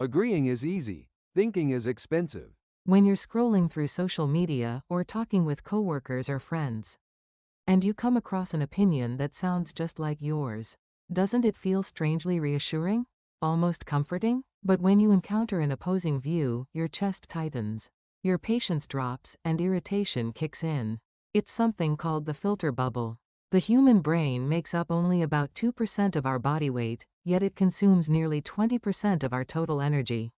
Agreeing is easy, thinking is expensive. When you're scrolling through social media or talking with coworkers or friends, and you come across an opinion that sounds just like yours, doesn't it feel strangely reassuring? Almost comforting? But when you encounter an opposing view, your chest tightens. Your patience drops and irritation kicks in. It's something called the filter bubble. The human brain makes up only about 2% of our body weight, yet it consumes nearly 20% of our total energy.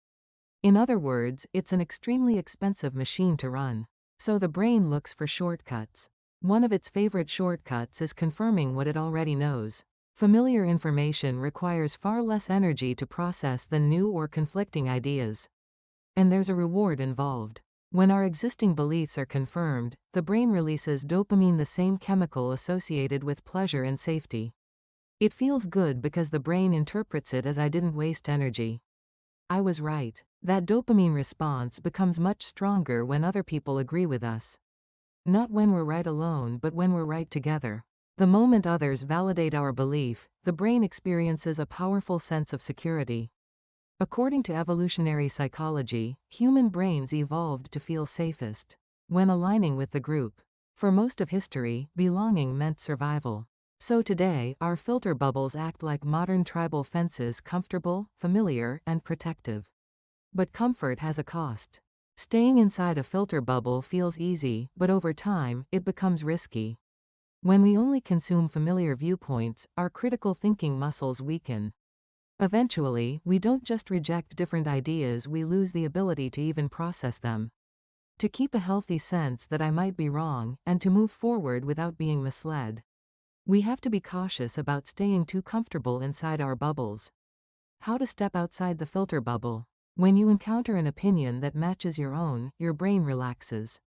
In other words, it's an extremely expensive machine to run. So the brain looks for shortcuts. One of its favorite shortcuts is confirming what it already knows. Familiar information requires far less energy to process than new or conflicting ideas. And there's a reward involved. When our existing beliefs are confirmed, the brain releases dopamine, the same chemical associated with pleasure and safety. It feels good because the brain interprets it as "I didn't waste energy. I was right." That dopamine response becomes much stronger when other people agree with us. Not when we're right alone, but when we're right together. The moment others validate our belief, the brain experiences a powerful sense of security. According to evolutionary psychology, human brains evolved to feel safest when aligning with the group. For most of history, belonging meant survival. So today, our filter bubbles act like modern tribal fences: comfortable, familiar, and protective. But comfort has a cost. Staying inside a filter bubble feels easy, but over time, it becomes risky. When we only consume familiar viewpoints, our critical thinking muscles weaken. Eventually, we don't just reject different ideas, we lose the ability to even process them. To keep a healthy sense that I might be wrong, and to move forward without being misled, we have to be cautious about staying too comfortable inside our bubbles. How to step outside the filter bubble? When you encounter an opinion that matches your own, your brain relaxes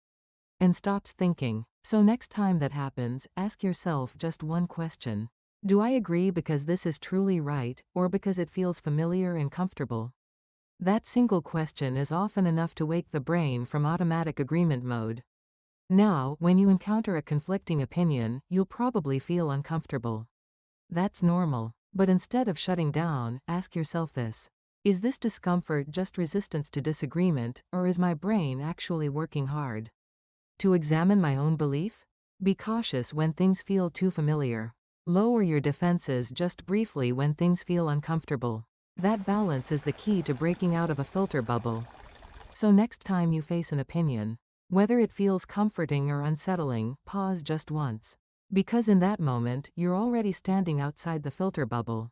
and stops thinking. So next time that happens, ask yourself just one question. Do I agree because this is truly right, or because it feels familiar and comfortable? That single question is often enough to wake the brain from automatic agreement mode. Now, when you encounter a conflicting opinion, you'll probably feel uncomfortable. That's normal. But instead of shutting down, ask yourself this. Is this discomfort just resistance to disagreement, or is my brain actually working hard to examine my own belief? Be cautious when things feel too familiar. Lower your defenses just briefly when things feel uncomfortable. That balance is the key to breaking out of a filter bubble. So next time you face an opinion, whether it feels comforting or unsettling, pause just once. Because in that moment, you're already standing outside the filter bubble.